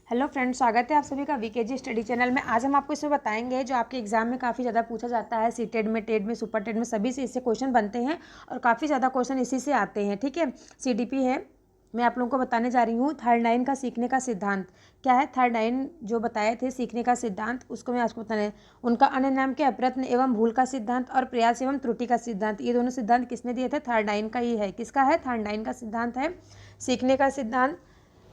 Hello friends, स्वागत है आप सभी का वीकेजी स्टडी चैनल में। आज हम आपको इसमें बताएंगे जो आपके एग्जाम में काफ़ी ज़्यादा पूछा जाता है, सीटेड में, टेड में, सुपर टेड में, सभी से इससे क्वेश्चन बनते हैं और काफ़ी ज़्यादा क्वेश्चन इसी से आते हैं। ठीक है, सीडीपी है। मैं आप लोगों को बताने जा रही हूँ थर्ड का सीखने का सिद्धांत क्या है। थर्ड जो बताए थे सीखने का सिद्धांत, उसको मैं आपको बताने। उनका अन्य नाम क्या है? प्रयत्न एवं भूल का सिद्धांत और प्रयास एवं त्रुटि का सिद्धांत। ये दोनों सिद्धांत किसने दिए थे? थर्ड का ही है। किसका है? थर्ड का सिद्धांत है सीखने का सिद्धांत।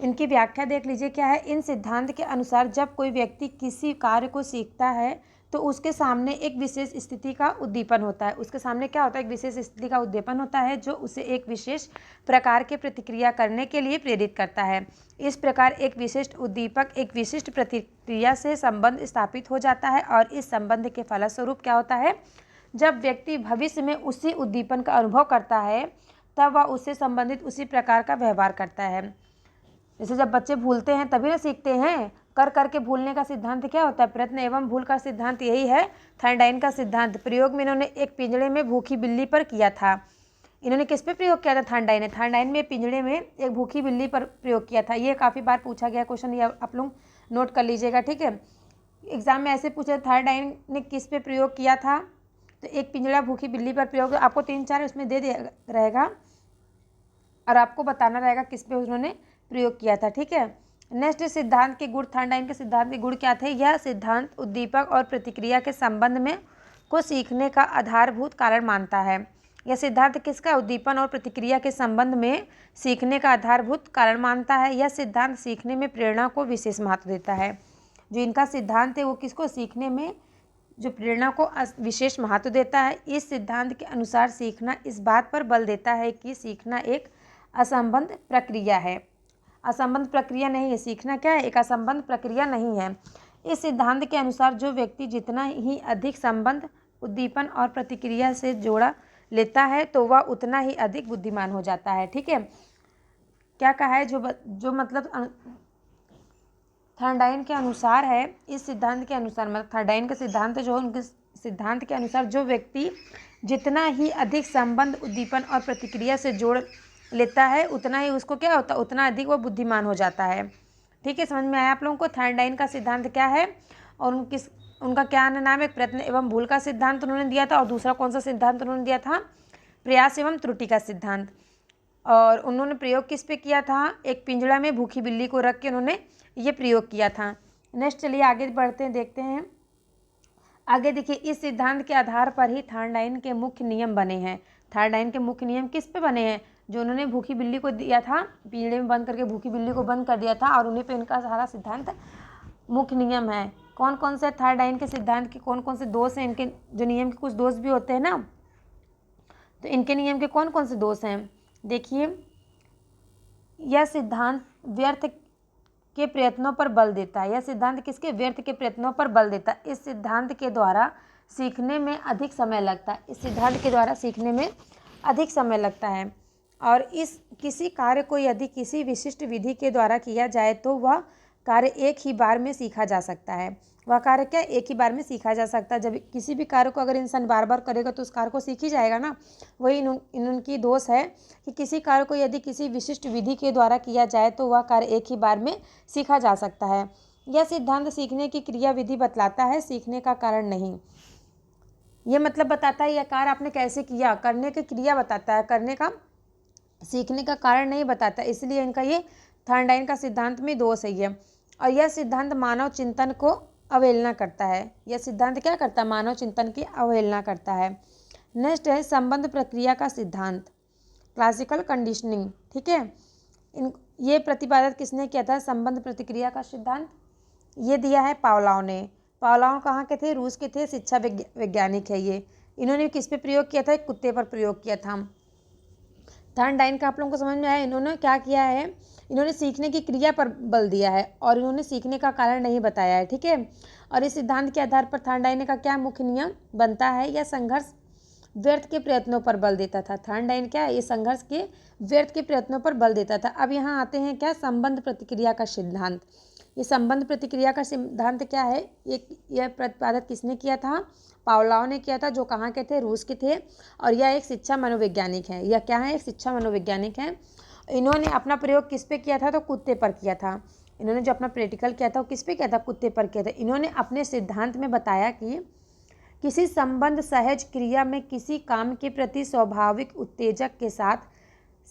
इनकी व्याख्या देख लीजिए क्या है। इन सिद्धांत के अनुसार जब कोई व्यक्ति किसी कार्य को सीखता है तो उसके सामने एक विशेष स्थिति का उद्दीपन होता है। उसके सामने क्या होता है? एक विशेष स्थिति का उद्दीपन होता है जो उसे एक विशेष प्रकार की प्रतिक्रिया करने के लिए प्रेरित करता है। इस प्रकार एक विशिष्ट उद्दीपक एक विशिष्ट प्रतिक्रिया से संबंध स्थापित हो जाता है और इस संबंध के फलस्वरूप क्या होता है? जब व्यक्ति भविष्य में उसी उद्दीपन का अनुभव करता है तब वह उससे संबंधित उसी प्रकार का व्यवहार करता है। जैसे जब बच्चे भूलते हैं तभी ना सीखते हैं। कर करके भूलने का सिद्धांत क्या होता है? प्रयत्न एवं भूल का सिद्धांत यही है थर्ड का सिद्धांत। प्रयोग में इन्होंने एक पिंजड़े में भूखी बिल्ली पर किया था। इन्होंने किस पे प्रयोग किया था? थर्ड में पिंजड़े में एक भूखी बिल्ली पर प्रयोग किया था। ये काफ़ी बार पूछा गया क्वेश्चन, ये आप लोग नोट कर लीजिएगा। ठीक है, एग्जाम में ऐसे पूछा थर्ड ने किस पे प्रयोग किया था? तो एक पिंजड़ा भूखी बिल्ली पर प्रयोग, आपको 3-4 उसमें दे दिया रहेगा और आपको बताना रहेगा किस पे उन्होंने प्रयोग किया था। ठीक है, नेक्स्ट सिद्धांत के गुण। थर्ड के सिद्धांत के गुण क्या थे? यह सिद्धांत उद्दीपक और प्रतिक्रिया के संबंध में को सीखने का आधारभूत कारण मानता है। यह सिद्धांत किसका? उद्दीपन और प्रतिक्रिया के संबंध में सीखने का आधारभूत कारण मानता है। यह सिद्धांत सीखने में प्रेरणा को विशेष महत्व देता है। जो इनका सिद्धांत है वो किसको? सीखने में जो प्रेरणा को विशेष महत्व देता है। इस सिद्धांत के अनुसार सीखना इस बात पर बल देता है कि सीखना एक असंबद्ध प्रक्रिया है। असंबद्ध प्रक्रिया नहीं है। सीखना क्या है? एक असंबद्ध प्रक्रिया नहीं है। इस सिद्धांत के अनुसार जो व्यक्ति जितना ही अधिक संबंध उद्दीपन और प्रतिक्रिया से जोड़ा लेता है तो वह उतना ही अधिक बुद्धिमान हो जाता है। ठीक है, क्या कहा है? जो मतलब थर्ड के अनुसार है। इस सिद्धांत के अनुसार मतलब थर्ड का सिद्धांत जो उनके सिद्धांत के अनुसार जो व्यक्ति जितना ही अधिक संबंध उद्दीपन और प्रतिक्रिया से जोड़ लेता है उतना ही उसको क्या होता है? उतना अधिक वो बुद्धिमान हो जाता है। ठीक है, समझ में आया आप लोगों को? थर्ड का सिद्धांत क्या है और उनका क्या नाम है? प्रयत्न एवं भूल का सिद्धांत उन्होंने दिया था। और दूसरा कौन सा सिद्धांत उन्होंने दिया था? प्रयास एवं त्रुटि का सिद्धांत। और उन्होंने प्रयोग किस पे किया था? एक पिंजड़ा में भूखी बिल्ली को रख के उन्होंने ये प्रयोग किया था। नेक्स्ट चलिए आगे बढ़ते हैं, देखते हैं आगे। देखिए, इस सिद्धांत के आधार पर ही थर्ड के मुख्य नियम बने हैं। थर्ड के मुख्य नियम किस पे बने हैं? जो उन्होंने भूखी बिल्ली को दिया था, पिंजड़े में बंद करके भूखी बिल्ली को बंद कर दिया था और उन्हीं पे इनका सारा सिद्धांत मुख्य नियम है। कौन कौन से थर्ड के सिद्धांत के कौन कौन से दोष हैं? इनके जो नियम के कुछ दोष भी होते हैं ना, तो इनके नियम के कौन कौन से दोष हैं? देखिए, यह सिद्धांत व्यर्थ के प्रयत्नों पर बल देता है। यह सिद्धांत किसके? व्यर्थ के प्रयत्नों पर बल देता है। इस सिद्धांत के द्वारा सीखने में अधिक समय लगता है। इस सिद्धांत के द्वारा सीखने में अधिक समय लगता है और इस किसी कार्य को यदि किसी विशिष्ट विधि के द्वारा किया जाए तो वह कार्य एक ही बार में सीखा जा सकता है। वह कार्य क्या? एक ही बार में सीखा जा सकता है। जब किसी भी कार्य को अगर इंसान बार बार करेगा तो उस कार्य को सीख ही जाएगा ना। वही इनकी दोष है कि किसी कार्य को यदि किसी विशिष्ट विधि के द्वारा किया जाए तो वह कार्य एक ही बार में सीखा जा सकता है। यह सिद्धांत सीखने की क्रिया विधि बतलाता है, सीखने का कारण नहीं। यह मतलब बताता है यह कार्य आपने कैसे किया, करने की क्रिया बताता है, करने का सीखने का कारण नहीं बताता। इसलिए इनका ये थर्ड का सिद्धांत में दोष है ये। और यह सिद्धांत मानव चिंतन को अवहेलना करता है। यह सिद्धांत क्या करता है? मानव चिंतन की अवहेलना करता है। नेक्स्ट है संबंध प्रक्रिया का सिद्धांत, क्लासिकल कंडीशनिंग। ठीक है, ये प्रतिपादित किसने किया था? संबंध प्रतिक्रिया का सिद्धांत ये दिया है पावलोव ने। पावलोव कहाँ के थे? रूस के थे, शिक्षा वैज्ञानिक है ये। इन्होंने किस पे प्रयोग किया था? एक कुत्ते पर प्रयोग किया था। थर्ड का आप लोगों को समझ में आया? इन्होंने क्या किया है? इन्होंने सीखने की क्रिया पर बल दिया है और इन्होंने सीखने का कारण नहीं बताया है। ठीक है, और इस सिद्धांत के आधार पर थर्ड का क्या मुख्य नियम बनता है? यह संघर्ष व्यर्थ के प्रयत्नों पर बल देता था। थर्ड क्या है? ये संघर्ष के व्यर्थ के प्रयत्नों पर बल देता था। अब यहाँ आते हैं क्या? संबंध प्रतिक्रिया का सिद्धांत। ये संबंध प्रतिक्रिया का सिद्धांत क्या है? यह प्रतिपादित किसने किया था? पावलोव ने किया था, जो कहाँ के थे? रूस के थे। और यह एक शिक्षा मनोवैज्ञानिक है। यह क्या है? एक शिक्षा मनोवैज्ञानिक है। इन्होंने अपना प्रयोग किस पे किया था? तो कुत्ते पर किया था। इन्होंने जो अपना प्रैक्टिकल किया था वो किस पे किया था, कुत्ते पर किया था। इन्होंने अपने सिद्धांत में बताया कि किसी संबंध सहज क्रिया में किसी काम के प्रति स्वाभाविक उत्तेजक के साथ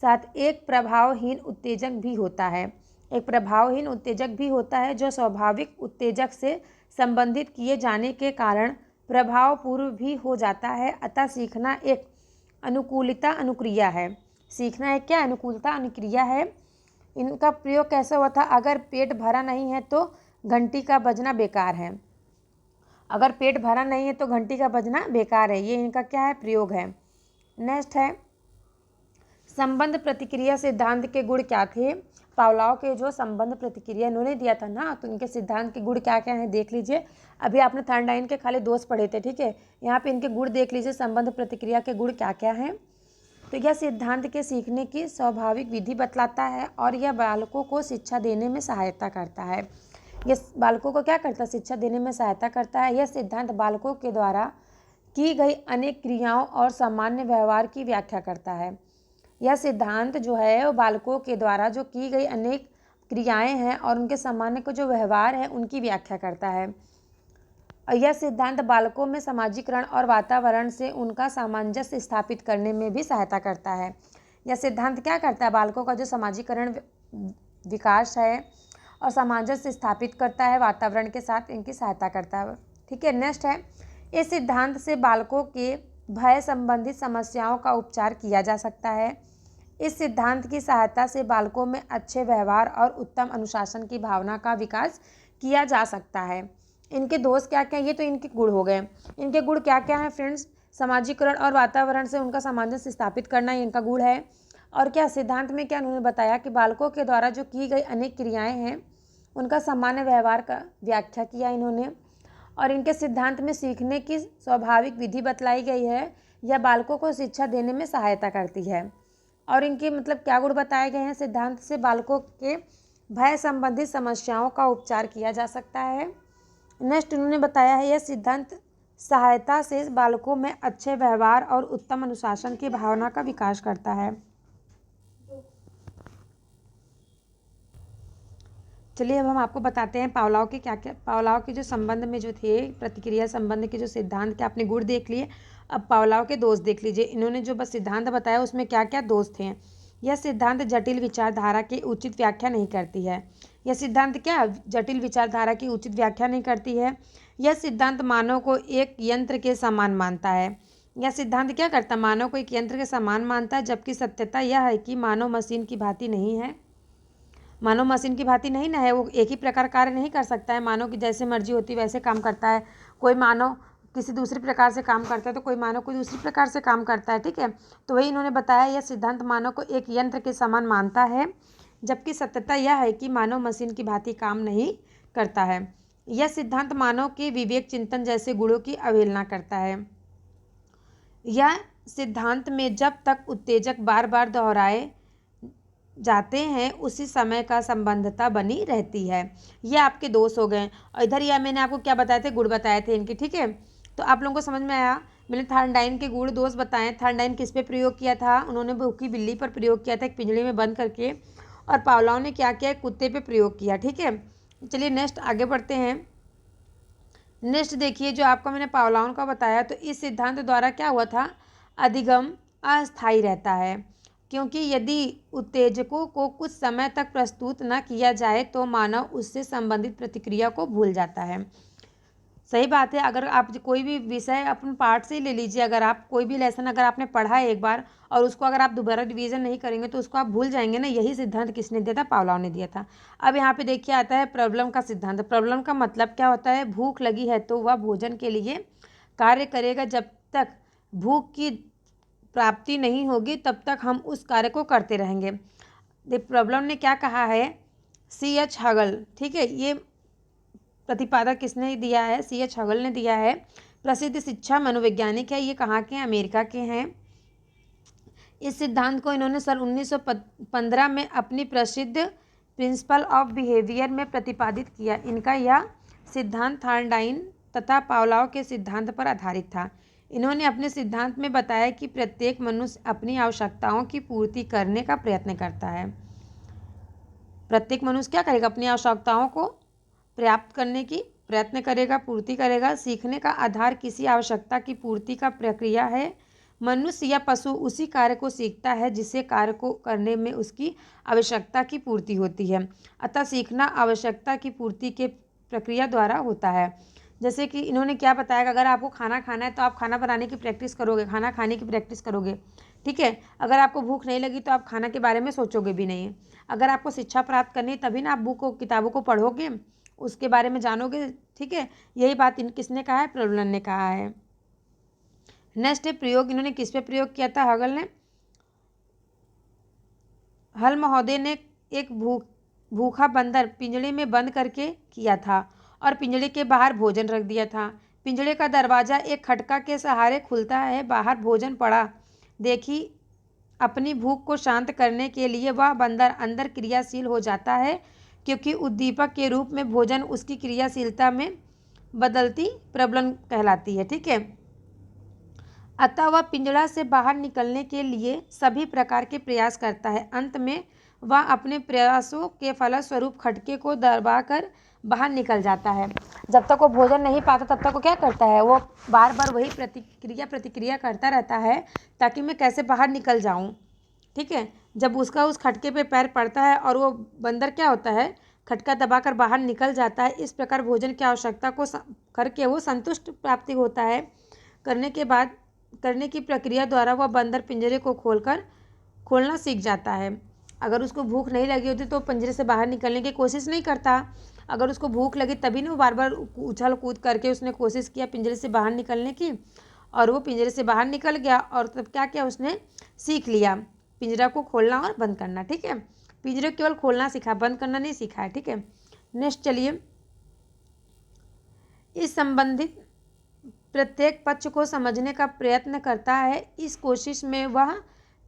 साथ एक प्रभावहीन उत्तेजक भी होता है। एक प्रभावहीन उत्तेजक भी होता है जो स्वाभाविक उत्तेजक से संबंधित किए जाने के कारण प्रभावपूर्व भी हो जाता है। अतः सीखना एक अनुकूलता अनुक्रिया है। सीखना एक क्या, अनुकूलता अनुक्रिया है। इनका प्रयोग कैसे हुआ था, अगर पेट भरा नहीं है तो घंटी का बजना बेकार है। अगर पेट भरा नहीं है तो घंटी का बजना बेकार है, ये इनका क्या है, प्रयोग है। नेक्स्ट है संबंध प्रतिक्रिया सिद्धांत के गुण क्या थे। पावलोव के जो संबंध प्रतिक्रिया इन्होंने दिया था ना, तो इनके सिद्धांत के गुण क्या क्या हैं देख लीजिए। अभी आपने थर्नडाइन के खाली दोष पढ़े थे, ठीक है। यहाँ पे इनके गुण देख लीजिए, संबंध प्रतिक्रिया के गुण क्या क्या हैं। तो यह सिद्धांत के सीखने की स्वाभाविक विधि बतलाता है और यह बालकों को शिक्षा देने में सहायता करता है। यह बालकों को क्या करता है, शिक्षा देने में सहायता करता है। यह सिद्धांत बालकों के द्वारा की गई अनेक क्रियाओं और सामान्य व्यवहार की व्याख्या करता है। यह सिद्धांत जो है वो बालकों के द्वारा जो की गई अनेक क्रियाएं हैं और उनके सामान्य को जो व्यवहार है उनकी व्याख्या करता है। और यह सिद्धांत बालकों में समाजीकरण और वातावरण से उनका सामंजस्य स्थापित करने में भी सहायता करता है। यह सिद्धांत क्या करता है, बालकों का जो समाजीकरण विकास है और सामंजस्य स्थापित करता है, वातावरण के साथ इनकी सहायता करता है। ठीक है। नेक्स्ट है इस सिद्धांत से बालकों के भय संबंधित समस्याओं का उपचार किया जा सकता है। इस सिद्धांत की सहायता से बालकों में अच्छे व्यवहार और उत्तम अनुशासन की भावना का विकास किया जा सकता है। इनके दोष क्या क्या हैं, ये तो इनके गुण हो गए। इनके गुण क्या क्या हैं फ्रेंड्स, समाजीकरण और वातावरण से उनका सामंजस्य स्थापित करना ये इनका गुण है। और क्या सिद्धांत में क्या उन्होंने बताया कि बालकों के द्वारा जो की गई अनेक क्रियाएं हैं उनका सामान्य व्यवहार का व्याख्या किया इन्होंने। और इनके सिद्धांत में सीखने की स्वाभाविक विधि बतलाई गई है, यह बालकों को शिक्षा देने में सहायता करती है। और इनके मतलब क्या गुण बताए गए हैं, सिद्धांत से बालकों के भय संबंधित समस्याओं का उपचार किया जा सकता है। नेक्स्ट उन्होंने बताया है यह सिद्धांत सहायता से बालकों में अच्छे व्यवहार और उत्तम अनुशासन की भावना का विकास करता है। चलिए अब हम आपको बताते हैं पावलोव के क्या क्या, पावलोव के जो संबंध में जो थे प्रतिक्रिया संबंध के जो सिद्धांत के आपने गुण देख लिए, अब पावलोव के दोष देख लीजिए। इन्होंने जो बस सिद्धांत बताया उसमें क्या क्या दोष थे। यह सिद्धांत जटिल विचारधारा की उचित व्याख्या नहीं करती है। यह सिद्धांत क्या, जटिल विचारधारा की उचित व्याख्या नहीं करती है। यह सिद्धांत मानव को एक यंत्र के समान मानता है। यह सिद्धांत क्या करता है, मानव को एक यंत्र के समान मानता है, जबकि सत्यता यह है कि मानव मशीन की भांति नहीं है। मानव मशीन की भांति नहीं ना है, वो एक ही प्रकार कार्य नहीं कर सकता है। मानव की जैसे मर्जी होती है वैसे काम करता है। कोई मानव किसी दूसरे प्रकार से काम करता है तो कोई मानव कोई दूसरी प्रकार से काम करता है। ठीक है। तो वही इन्होंने बताया यह सिद्धांत मानव को एक यंत्र के समान मानता है, जबकि सत्यता यह है कि मानव मशीन की भांति काम नहीं करता है। यह सिद्धांत मानव के विवेक चिंतन जैसे गुणों की अवहेलना करता है। यह सिद्धांत में जब तक उत्तेजक बार बार दोहराए जाते हैं उसी समय का संबंधता बनी रहती है। ये आपके दोष हो गए। और इधर यह मैंने आपको क्या बताए थे, गुण बताए थे इनके। ठीक है। तो आप लोगों को समझ में आया, मैंने थर्नडाइन के गुण दोष बताए। थर्नडाइन किस पे प्रयोग किया था, उन्होंने भूखी बिल्ली पर प्रयोग किया था एक पिंजरे में बंद करके, और पावलोव ने क्या किया, कुत्ते पे प्रयोग किया। ठीक है। चलिए नेक्स्ट आगे बढ़ते हैं। नेक्स्ट देखिए जो आपको मैंने पावलोव का बताया, तो इस सिद्धांत द्वारा क्या हुआ था, अधिगम अस्थायी रहता है, क्योंकि यदि उत्तेजकों को कुछ समय तक प्रस्तुत न किया जाए तो मानव उससे संबंधित प्रतिक्रिया को भूल जाता है। सही बात है। अगर आप कोई भी विषय अपन पाठ से ही ले लीजिए, अगर आप कोई भी लेसन अगर आपने पढ़ा है एक बार और उसको अगर आप दोबारा रिवीजन नहीं करेंगे तो उसको आप भूल जाएंगे ना। यही सिद्धांत किसने दिया था, पावलोव ने दिया था। अब यहाँ पे देखिए आता है प्रॉब्लम का सिद्धांत। प्रॉब्लम का मतलब क्या होता है, भूख लगी है तो वह भोजन के लिए कार्य करेगा, जब तक भूख की प्राप्ति नहीं होगी तब तक हम उस कार्य को करते रहेंगे। प्रॉब्लम ने क्या कहा है, C.H. हगल। ठीक है। ये प्रतिपादक किसने दिया है, C.H. हगल ने दिया है। प्रसिद्ध शिक्षा मनोवैज्ञानिक है। ये कहाँ के हैं, अमेरिका के हैं। इस सिद्धांत को इन्होंने सन 1915 में अपनी प्रसिद्ध प्रिंसिपल ऑफ बिहेवियर में प्रतिपादित किया। इनका यह सिद्धांत थर्नडाइन तथा पावलोव के सिद्धांत पर आधारित था। इन्होंने अपने सिद्धांत में बताया कि प्रत्येक मनुष्य अपनी आवश्यकताओं की पूर्ति करने का प्रयत्न करता है। प्रत्येक मनुष्य क्या करेगा, अपनी आवश्यकताओं को प्राप्त करने की प्रयत्न करेगा, पूर्ति करेगा। सीखने का आधार किसी आवश्यकता की पूर्ति का प्रक्रिया है। मनुष्य या पशु उसी कार्य को सीखता है जिसे कार्य को करने में उसकी आवश्यकता की पूर्ति होती है। अतः सीखना आवश्यकता की पूर्ति के प्रक्रिया द्वारा होता है। जैसे कि इन्होंने क्या बताया कि अगर आपको खाना खाना है तो आप खाना बनाने की प्रैक्टिस करोगे, खाना खाने की प्रैक्टिस करोगे, ठीक है। अगर आपको भूख नहीं लगी तो आप खाना के बारे में सोचोगे भी नहीं। अगर आपको शिक्षा प्राप्त करनी है तभी ना आप बुक को किताबों को पढ़ोगे, उसके बारे में जानोगे, ठीक है। यही बात किसने कहा है, प्रबलन ने कहा है। नेक्स्ट है प्रयोग। इन्होंने किस पे प्रयोग किया था, हगल ने। हल महोदय ने एक भूखा बंदर पिंजड़े में बंद करके किया था और पिंजड़े के बाहर भोजन रख दिया था। पिंजड़े का दरवाज़ा एक खटका के सहारे खुलता है, बाहर भोजन पड़ा देखी अपनी भूख को शांत करने के लिए वह बंदर अंदर क्रियाशील हो जाता है, क्योंकि उद्दीपक के रूप में भोजन उसकी क्रियाशीलता में बदलती प्रबलन कहलाती है, ठीक है। अतः वह पिंजड़ा से बाहर निकलने के लिए सभी प्रकार के प्रयास करता है। अंत में वह अपने प्रयासों के फलस्वरूप खटके को दबाकर बाहर निकल जाता है। जब तक वो भोजन नहीं पाता तब तक वो क्या करता है, वो बार बार वही प्रतिक्रिया करता रहता है ताकि मैं कैसे बाहर निकल जाऊं, ठीक है। जब उसका उस खटके पे पैर पड़ता है और वो बंदर क्या होता है, खटका दबाकर बाहर निकल जाता है। इस प्रकार भोजन की आवश्यकता को करके वो संतुष्ट प्राप्ति होता है। करने की प्रक्रिया द्वारा वह बंदर पिंजरे को खोलना सीख जाता है। अगर उसको भूख नहीं लगी होती तो पिंजरे से बाहर निकलने की कोशिश नहीं करता। अगर उसको भूख लगी तभी ना वो बार बार उछल कूद करके उसने कोशिश किया पिंजरे से बाहर निकलने की, और वो पिंजरे से बाहर निकल गया और तब क्या किया, उसने सीख लिया पिंजरा को खोलना और बंद करना, ठीक है। पिंजरे को केवल खोलना सीखा, बंद करना नहीं सीखा है, ठीक है। नेक्स्ट चलिए, इस संबंधित प्रत्येक पक्ष को समझने का प्रयत्न करता है। इस कोशिश में वह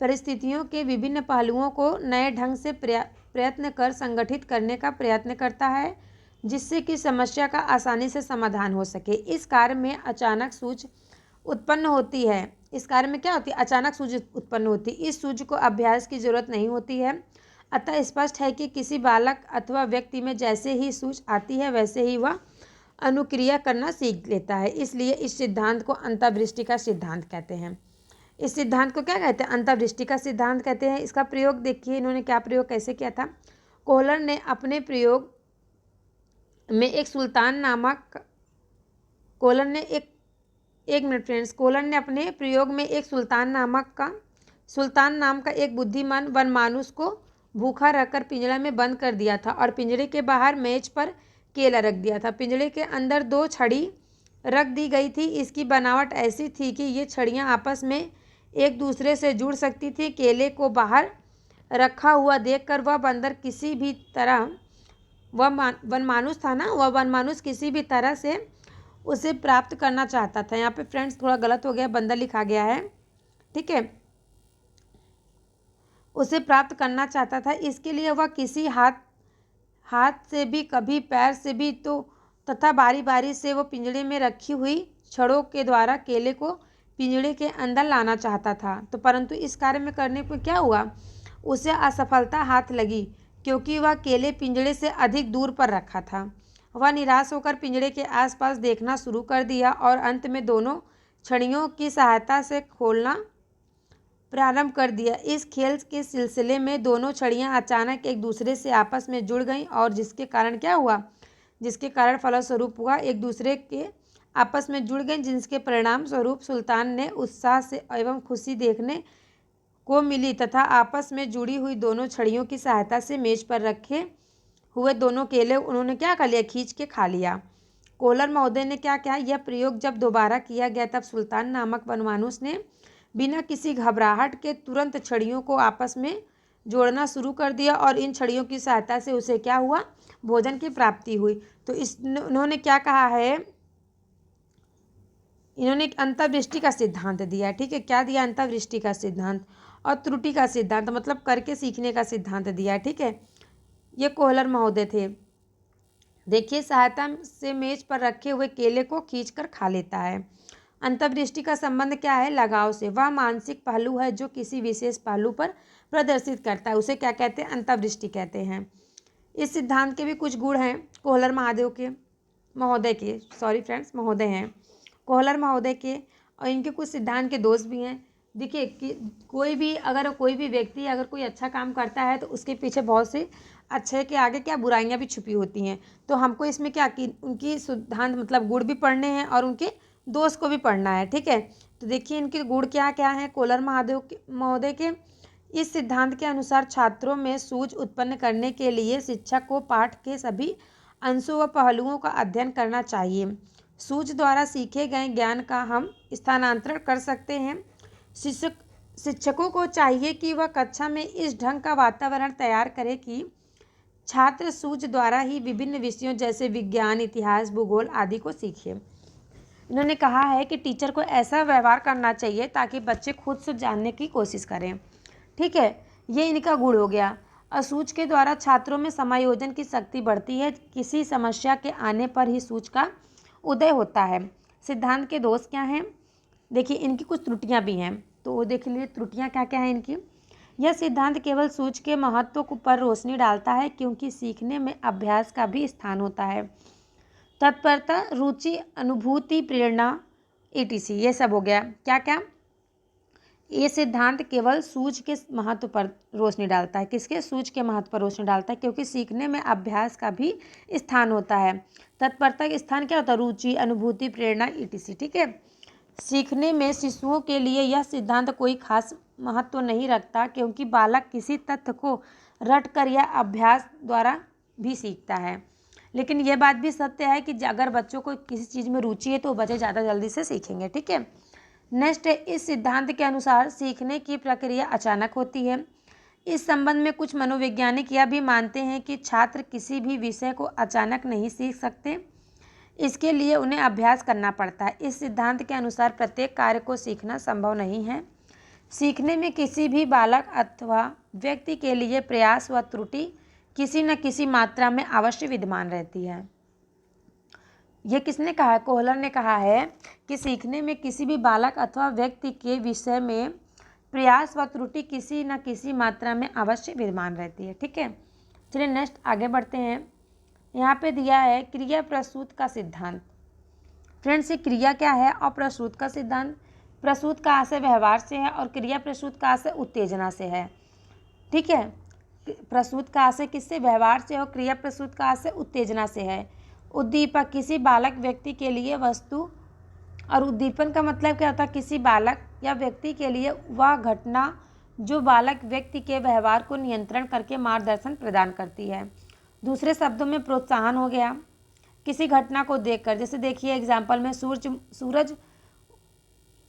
परिस्थितियों के विभिन्न पहलुओं को नए ढंग से प्रयत्न कर संगठित करने का प्रयत्न करता है, जिससे कि समस्या का आसानी से समाधान हो सके। इस कार्य में अचानक सूझ उत्पन्न होती है। इस कार्य में क्या होती है, अचानक सूझ उत्पन्न होती है। इस सूझ को अभ्यास की जरूरत नहीं होती है। अतः स्पष्ट है कि किसी बालक अथवा व्यक्ति में जैसे ही सूझ आती है वैसे ही वह अनुक्रिया करना सीख लेता है। इसलिए इस सिद्धांत को अंतर्दृष्टि का सिद्धांत कहते हैं। इस सिद्धांत को क्या कहते हैं, अंतर्दृष्टि का सिद्धांत कहते हैं। इसका प्रयोग देखिए, इन्होंने क्या प्रयोग कैसे किया था। कोहलर ने अपने प्रयोग में एक सुल्तान अपने प्रयोग में एक सुल्तान नाम का एक बुद्धिमान वनमानुष को भूखा रखकर पिंजरा में बंद कर दिया था और पिंजरे के बाहर मेज पर केला रख दिया था। पिंजरे के अंदर 2 छड़ी रख दी गई थी। इसकी बनावट ऐसी थी कि ये छड़ियाँ आपस में एक दूसरे से जुड़ सकती थी। केले को बाहर रखा हुआ देखकर वह बंदर किसी भी तरह, वह वनमानुष था ना, वह वनमानुष किसी भी तरह से उसे प्राप्त करना चाहता था। यहाँ पे फ्रेंड्स थोड़ा गलत हो गया, बंदर लिखा गया है, ठीक है। उसे प्राप्त करना चाहता था। इसके लिए वह किसी हाथ से भी, कभी पैर से भी, तो तथा बारी बारी से वो पिंजड़े में रखी हुई छड़ों के द्वारा केले को पिंजड़े के अंदर लाना चाहता था। तो परंतु इस कार्य में करने पर क्या हुआ, उसे असफलता हाथ लगी, क्योंकि वह केले पिंजड़े से अधिक दूर पर रखा था। वह निराश होकर पिंजड़े के आसपास देखना शुरू कर दिया और अंत में दोनों छड़ियों की सहायता से खोलना प्रारंभ कर दिया। इस खेल के सिलसिले में दोनों छड़ियाँ अचानक एक दूसरे से आपस में जुड़ गईं और जिसके कारण फलस्वरूप हुआ एक दूसरे के आपस में जुड़ गईं, जिसके परिणाम स्वरूप सुल्तान ने उत्साह से एवं खुशी देखने को मिली तथा आपस में जुड़ी हुई दोनों छड़ियों की सहायता से मेज पर रखे हुए दोनों केले उन्होंने क्या कर लिया, खींच के खा लिया। कोहलर महोदय ने क्या किया, यह प्रयोग जब दोबारा किया गया तब सुल्तान नामक वनमानुष ने बिना किसी घबराहट के तुरंत छड़ियों को आपस में जोड़ना शुरू कर दिया और इन छड़ियों की सहायता से उसे क्या हुआ, भोजन की प्राप्ति हुई। तो इन्होंने क्या कहा है, इन्होंने एक अंतर्दृष्टि का सिद्धांत दिया, ठीक है। क्या दिया, अंतर्दृष्टि का सिद्धांत और त्रुटि का सिद्धांत, मतलब करके सीखने का सिद्धांत दिया, ठीक है। ये कोहलर महोदय थे। देखिए, सहायता से मेज पर रखे हुए केले को खींचकर खा लेता है। अंतर्दृष्टि का संबंध क्या है, लगाव से। वह मानसिक पहलू है जो किसी विशेष पहलू पर प्रदर्शित करता है, उसे क्या कहते हैं, अंतर्दृष्टि कहते हैं। इस सिद्धांत के भी कुछ गुण हैं कोहलर महोदय हैं कोहलर महोदय के, और इनके कुछ सिद्धांत के दोष भी हैं। देखिए कि कोई भी व्यक्ति अगर कोई अच्छा काम करता है तो उसके पीछे बहुत से अच्छे के आगे क्या बुराइयां भी छुपी होती हैं। तो हमको इसमें क्या कि उनकी सिद्धांत मतलब गुण भी पढ़ने हैं और उनके दोष को भी पढ़ना है। ठीक है, तो देखिए इनके गुण क्या क्या हैं कोहलर महोदय के। इस सिद्धांत के अनुसार छात्रों में सूझ उत्पन्न करने के लिए शिक्षक को पाठ के सभी अंशों व पहलुओं का अध्ययन करना चाहिए। सूझ द्वारा सीखे गए ज्ञान का हम स्थानांतरण कर सकते हैं। शिक्षकों को चाहिए कि वह कक्षा में इस ढंग का वातावरण तैयार करें कि छात्र सूझ द्वारा ही विभिन्न विषयों जैसे विज्ञान, इतिहास, भूगोल आदि को सीखे। इन्होंने कहा है कि टीचर को ऐसा व्यवहार करना चाहिए ताकि बच्चे खुद से जानने की कोशिश करें। ठीक है, ये इनका गुण हो गया। और सूझ के द्वारा छात्रों में समायोजन की शक्ति बढ़ती है। किसी समस्या के आने पर ही सूझ का उदय होता है। सिद्धांत के दोष क्या हैं? देखिए इनकी कुछ त्रुटियां भी हैं, तो देख लीजिए त्रुटियां क्या क्या हैं इनकी। यह सिद्धांत केवल सूझ के महत्व पर रोशनी डालता है क्योंकि सीखने में अभ्यास का भी स्थान होता है। तत्परता, रुचि, अनुभूति, प्रेरणा etc ये सब हो गया। क्या क्या? ये सिद्धांत केवल सूझ के महत्व पर रोशनी डालता है। किसके? सूझ के महत्व पर रोशनी डालता है क्योंकि सीखने में अभ्यास का भी स्थान होता है। तत्परता का स्थान क्या होता है? रुचि, अनुभूति, प्रेरणा etc। ठीक है, सीखने में शिशुओं के लिए यह सिद्धांत कोई खास महत्व नहीं रखता क्योंकि बालक किसी तथ्य को रट कर या अभ्यास द्वारा भी सीखता है। लेकिन यह बात भी सत्य है कि अगर बच्चों को किसी चीज़ में रुचि है तो बच्चे ज़्यादा जल्दी से सीखेंगे। ठीक है, नेक्स्ट है, इस सिद्धांत के अनुसार सीखने की प्रक्रिया अचानक होती है। इस संबंध में कुछ मनोवैज्ञानिक यह भी मानते हैं कि छात्र किसी भी विषय को अचानक नहीं सीख सकते, इसके लिए उन्हें अभ्यास करना पड़ता है। इस सिद्धांत के अनुसार प्रत्येक कार्य को सीखना संभव नहीं है। सीखने में किसी भी बालक अथवा व्यक्ति के लिए प्रयास व त्रुटि किसी न किसी मात्रा में अवश्य विद्यमान रहती है। यह किसने कहा है? कोहलर ने कहा है कि सीखने में किसी भी बालक अथवा व्यक्ति के विषय में प्रयास व त्रुटि किसी न किसी मात्रा में अवश्य विद्यमान रहती है। ठीक है, चलिए नेक्स्ट आगे बढ़ते हैं। यहाँ पे दिया है क्रिया प्रसूत का सिद्धांत। फ्रेंड्स, ये क्रिया क्या है और प्रसूत का सिद्धांत? प्रसूत का आशय व्यवहार से है और क्रिया प्रसूत का आशय उत्तेजना से है। ठीक है, प्रसूत का आशय किससे? व्यवहार से, और क्रिया प्रसूत का आशय उत्तेजना से है। उद्दीपक किसी बालक व्यक्ति के लिए वस्तु, और उद्दीपन का मतलब क्या होता है? किसी बालक या व्यक्ति के लिए वह घटना जो बालक व्यक्ति के व्यवहार को नियंत्रण करके मार्गदर्शन प्रदान करती है। दूसरे शब्दों में प्रोत्साहन हो गया किसी घटना को देखकर। जैसे देखिए एग्जाम्पल में सूरज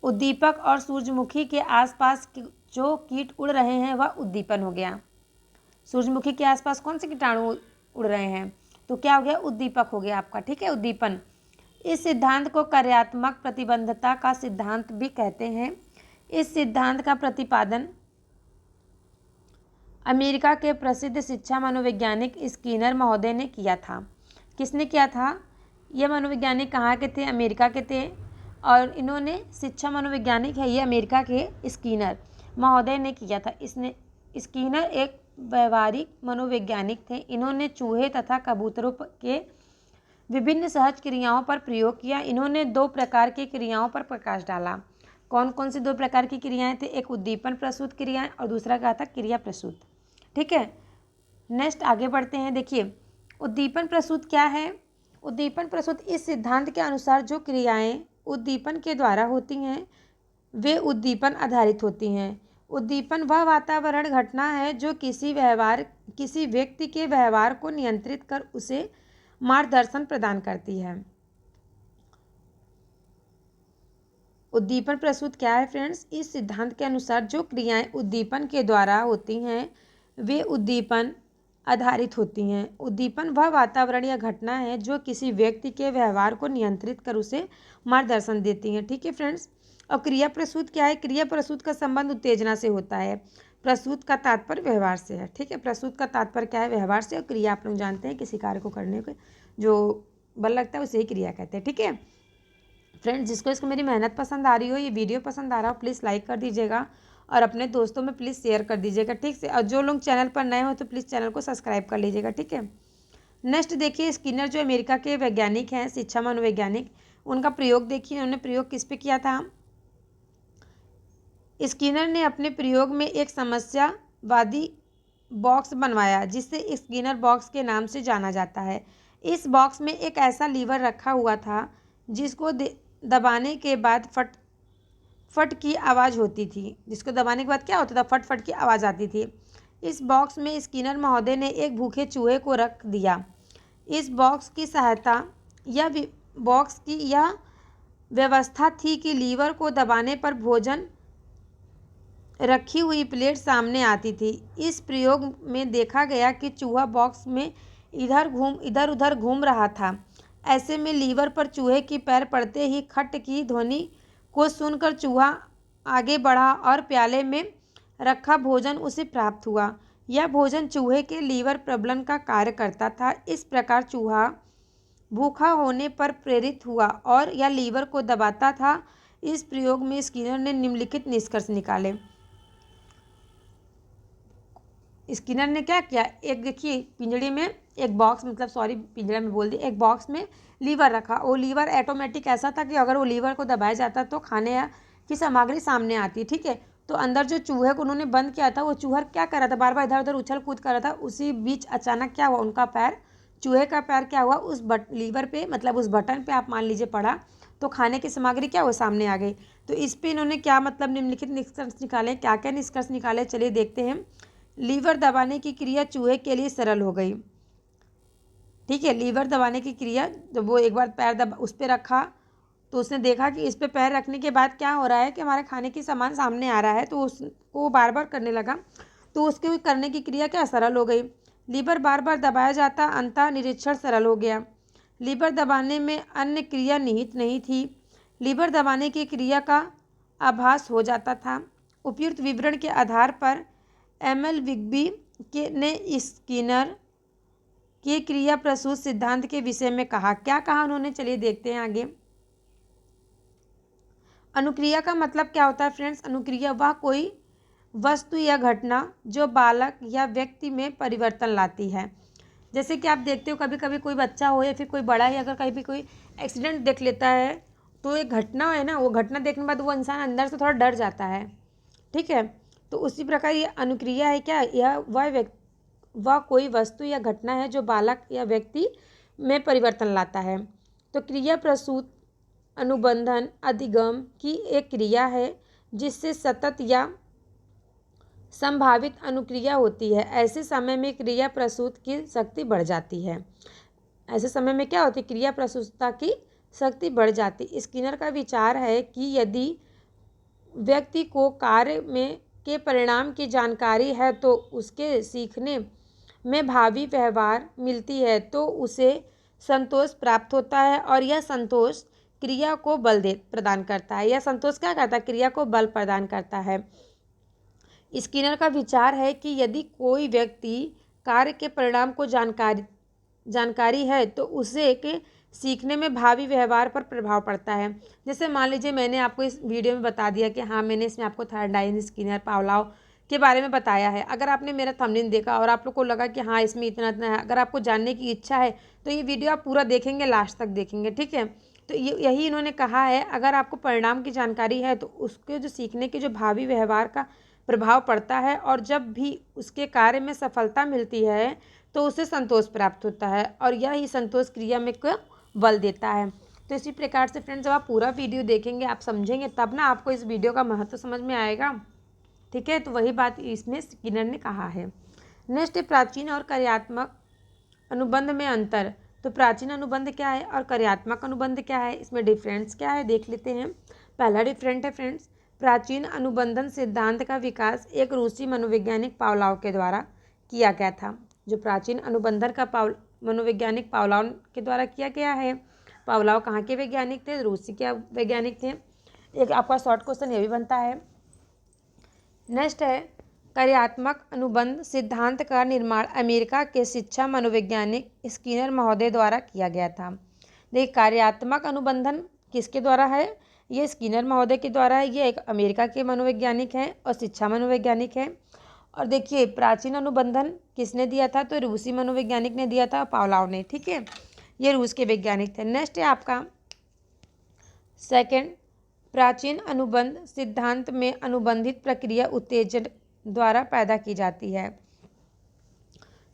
उद्दीपक और सूरजमुखी के आसपास जो कीट उड़ रहे हैं वह उद्दीपन हो गया। सूरजमुखी के आसपास कौन से कीटाणु उड़ रहे हैं? तो क्या हो गया? उद्दीपक हो गया आपका। ठीक है, उद्दीपन। इस सिद्धांत को कार्यात्मक प्रतिबद्धता का सिद्धांत भी कहते हैं। इस सिद्धांत का प्रतिपादन अमेरिका के प्रसिद्ध शिक्षा मनोवैज्ञानिक स्किनर महोदय ने किया था। किसने किया था? ये मनोवैज्ञानिक कहाँ के थे? अमेरिका के थे, और इन्होंने शिक्षा मनोवैज्ञानिक है ये अमेरिका के स्किनर महोदय ने किया था। स्किनर एक व्यवहारिक मनोवैज्ञानिक थे। इन्होंने चूहे तथा कबूतरों के विभिन्न सहज क्रियाओं पर प्रयोग किया। इन्होंने 2 प्रकार की क्रियाओं पर प्रकाश डाला। कौन कौन सी 2 प्रकार की क्रियाएं थे? एक उद्दीपन प्रसूत क्रियाएं और दूसरा क्या था? क्रिया प्रसूत। ठीक है, नेक्स्ट आगे बढ़ते हैं। देखिए उद्दीपन प्रसूत क्या है? उद्दीपन प्रसूत इस सिद्धांत के अनुसार जो क्रियाएं उद्दीपन के द्वारा होती हैं वे उद्दीपन आधारित होती हैं। उद्दीपन वह वातावरण घटना है जो किसी व्यक्ति के व्यवहार को नियंत्रित कर उसे मार्गदर्शन प्रदान करती है। उद्दीपन प्रसूत क्या है फ्रेंड्स? इस सिद्धांत के अनुसार जो क्रियाएं उद्दीपन के द्वारा होती हैं वे उद्दीपन आधारित होती हैं। उद्दीपन वह वातावरण या घटना है जो किसी व्यक्ति के व्यवहार को नियंत्रित कर उसे मार्गदर्शन देती हैं। ठीक है फ्रेंड्स, और क्रिया प्रसूत क्या है? क्रिया प्रसूत का संबंध उत्तेजना से होता है। प्रसूत का तात्पर्य व्यवहार से है। ठीक है, प्रसूत का तात्पर्य क्या है? व्यवहार से, और क्रिया आप लोग जानते हैं किसी कार्य को करने को जो बल लगता है उसे ही क्रिया कहते हैं। ठीक है फ्रेंड्स, जिसको मेरी मेहनत पसंद आ रही हो, ये वीडियो पसंद आ रहा हो, प्लीज़ लाइक कर दीजिएगा और अपने दोस्तों में प्लीज़ शेयर कर दीजिएगा। ठीक से, और जो लोग चैनल पर नए हो तो प्लीज़ चैनल को सब्सक्राइब कर लीजिएगा। ठीक है। नेक्स्ट देखिए, स्किनर जो अमेरिका के वैज्ञानिक हैं, शिक्षा मनोवैज्ञानिक, उनका प्रयोग देखिए, उन्होंने प्रयोग किस पे किया था। स्किनर ने अपने प्रयोग में एक समस्यावादी बॉक्स बनवाया जिसे स्किनर बॉक्स के नाम से जाना जाता है। इस बॉक्स में एक ऐसा लीवर रखा हुआ था जिसको दबाने के बाद फट फट की आवाज़ होती थी। जिसको दबाने के बाद क्या होता था, फट फट की आवाज़ आती थी। इस बॉक्स में स्किनर महोदय ने एक भूखे चूहे को रख दिया। इस बॉक्स की सहायता या बॉक्स की यह व्यवस्था थी कि लीवर को दबाने पर भोजन रखी हुई प्लेट सामने आती थी। इस प्रयोग में देखा गया कि चूहा बॉक्स में इधर उधर घूम रहा था। ऐसे में लीवर पर चूहे की पैर पड़ते ही खट की ध्वनि को सुनकर चूहा आगे बढ़ा और प्याले में रखा भोजन उसे प्राप्त हुआ। यह भोजन चूहे के लीवर प्रबलन का कार्य करता था। इस प्रकार चूहा भूखा होने पर प्रेरित हुआ और यह लीवर को दबाता था। इस प्रयोग में स्किनर ने निम्नलिखित निष्कर्ष निकाले। स्किनर ने क्या किया, एक देखिए पिंजड़े में एक बॉक्स, पिंजड़ा में बोल दिया, एक बॉक्स में लीवर रखा। वो लीवर ऑटोमेटिक ऐसा था कि अगर वो लीवर को दबाया जाता तो खाने की सामग्री सामने आती। ठीक है, तो अंदर जो चूहे को उन्होंने बंद किया था, वो चूहा क्या कर रहा था, बार बार इधर उधर उछल कूद कर रहा था। उसी बीच अचानक क्या हुआ, उनका पैर, चूहे का पैर क्या हुआ, उस लीवर पे, मतलब उस बटन पे आप मान लीजिए पड़ा, तो खाने की सामग्री क्या हुआ, सामने आ गई। तो इस पे इन्होंने क्या मतलब निम्नलिखित निष्कर्ष निकाले, क्या क्या निष्कर्ष निकाले, चलिए देखते हैं। लीवर दबाने की क्रिया चूहे के लिए सरल हो गई। ठीक है, लीवर दबाने की क्रिया, जब वो एक बार पैर उस पर रखा तो उसने देखा कि इस पे पैर रखने के बाद क्या हो रहा है कि हमारे खाने की सामान सामने आ रहा है, तो उसको बार बार करने लगा, तो उसके करने की क्रिया क्या सरल हो गई। लीवर बार बार दबाया जाता, अंततः निरीक्षण सरल हो गया। लीवर दबाने में अन्य क्रिया निहित नहीं थी। लीवर दबाने की क्रिया का आभास हो जाता था। उपयुक्त विवरण के आधार पर एमएल विग्बी ने स्किनर के क्रिया प्रसूत सिद्धांत के विषय में कहा। क्या कहा उन्होंने, चलिए देखते हैं आगे। अनुक्रिया का मतलब क्या होता है फ्रेंड्स। अनुक्रिया वह कोई वस्तु या घटना जो बालक या व्यक्ति में परिवर्तन लाती है। जैसे कि आप देखते हो कभी कभी कोई बच्चा हो या फिर कोई बड़ा ही अगर कहीं भी कोई एक्सीडेंट देख लेता है, तो एक घटना है ना, वो घटना देखने के बाद वो इंसान अंदर से थोड़ा डर जाता है। ठीक है, तो उसी प्रकार ये अनुक्रिया है क्या, यह वह कोई वस्तु या घटना है जो बालक या व्यक्ति में परिवर्तन लाता है। तो क्रिया प्रसूत अनुबंधन अधिगम की एक क्रिया है जिससे सतत या संभावित अनुक्रिया होती है। ऐसे समय में क्रिया प्रसूत की शक्ति बढ़ जाती है। ऐसे समय में क्या होती है, क्रिया प्रसूतता की शक्ति बढ़ जाती। स्किनर का विचार है कि यदि व्यक्ति को कार्य में के परिणाम की जानकारी है तो उसके सीखने में भावी व्यवहार मिलती है तो उसे संतोष प्राप्त होता है और यह संतोष क्रिया को बल प्रदान करता है। यह संतोष क्या करता है, क्रिया को बल प्रदान करता है। स्किनर का विचार है कि यदि कोई व्यक्ति कार्य के परिणाम को जानकारी है तो उसे के सीखने में भावी व्यवहार पर प्रभाव पड़ता है। जैसे मान लीजिए मैंने आपको इस वीडियो में बता दिया कि हाँ, मैंने इसमें आपको थर्डाइन, स्किनर, पावलोव के बारे में बताया है। अगर आपने मेरा थंबनेल देखा और आप लोग को लगा कि हाँ इसमें इतना इतना है, अगर आपको जानने की इच्छा है तो ये वीडियो आप पूरा देखेंगे, लास्ट तक देखेंगे। ठीक है, तो यही इन्होंने कहा है, अगर आपको परिणाम की जानकारी है तो उसके जो सीखने के जो भावी व्यवहार का प्रभाव पड़ता है और जब भी उसके कार्य में सफलता मिलती है तो उसे संतोष प्राप्त होता है और यह ही संतोष क्रिया में को बल देता है। तो इसी प्रकार से फ्रेंड्स, जब आप पूरा वीडियो देखेंगे, आप समझेंगे, तब ना आपको इस वीडियो का महत्व समझ में आएगा। ठीक है, तो वही बात इसमें स्किनर ने कहा है। नेक्स्ट, प्राचीन और कार्यात्मक अनुबंध में अंतर। तो प्राचीन अनुबंध क्या है और कार्यात्मक अनुबंध क्या है, इसमें डिफरेंस क्या है, देख लेते हैं। पहला डिफरेंट है फ्रेंड्स, प्राचीन अनुबंधन सिद्धांत का विकास एक रूसी मनोवैज्ञानिक पावलोव के द्वारा किया गया था। जो प्राचीन अनुबंधन का मनोवैज्ञानिक पावलोव के द्वारा किया गया है। पावलोव कहाँ के वैज्ञानिक थे, रूसी के वैज्ञानिक थे। एक आपका शॉर्ट क्वेश्चन ये भी बनता है। नेक्स्ट है, कार्यात्मक अनुबंध सिद्धांत का निर्माण अमेरिका के शिक्षा मनोवैज्ञानिक स्किनर महोदय द्वारा किया गया था। देखिए, कार्यात्मक अनुबंधन किसके द्वारा है, ये स्किनर महोदय के द्वारा है। ये एक अमेरिका के मनोवैज्ञानिक हैं और शिक्षा मनोवैज्ञानिक हैं। और देखिए प्राचीन अनुबंधन किसने दिया था, तो रूसी मनोवैज्ञानिक ने दिया था, पावलोव ने। ठीक है, ये रूस के वैज्ञानिक थे। नेक्स्ट है आपका सेकंड, प्राचीन अनुबंध सिद्धांत में अनुबंधित प्रक्रिया उत्तेजन द्वारा पैदा की जाती है।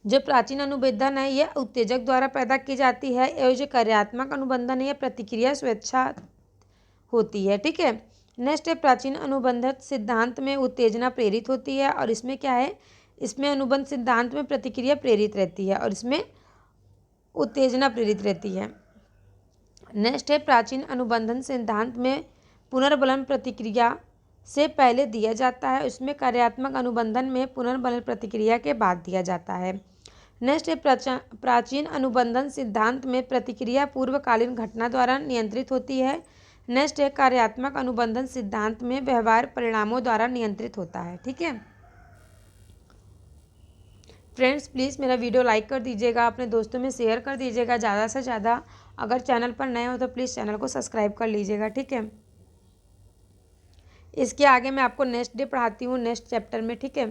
जो प्राचीन अनुबंधन है यह उत्तेजक द्वारा पैदा की जाती है, और जो कार्यात्मक अनुबंधन है यह प्रतिक्रिया स्वेच्छा होती है। ठीक है, नेक्स्ट है प्राचीन अनुबंध सिद्धांत में उत्तेजना प्रेरित होती है, और इसमें क्या है, इसमें अनुबंध सिद्धांत में प्रतिक्रिया प्रेरित रहती है और इसमें उत्तेजना प्रेरित रहती है। नेक्स्ट है प्राचीन अनुबंधन सिद्धांत में पुनर्बलन प्रतिक्रिया से पहले दिया जाता है, इसमें कार्यात्मक अनुबंधन में पुनर्बलन प्रतिक्रिया के बाद दिया जाता है। नेक्स्ट है प्राचीन अनुबंधन सिद्धांत में प्रतिक्रिया पूर्वकालीन घटना द्वारा नियंत्रित होती है। नेक्स्ट है कार्यात्मक अनुबंधन सिद्धांत में व्यवहार परिणामों द्वारा नियंत्रित होता है। ठीक है फ्रेंड्स, प्लीज़ मेरा वीडियो लाइक कर दीजिएगा, अपने दोस्तों में शेयर कर दीजिएगा ज़्यादा से ज़्यादा। अगर चैनल पर नए हो तो प्लीज़ चैनल को सब्सक्राइब कर लीजिएगा। ठीक है, इसके आगे मैं आपको नेक्स्ट डे पढ़ाती हूँ नेक्स्ट चैप्टर में। ठीक है।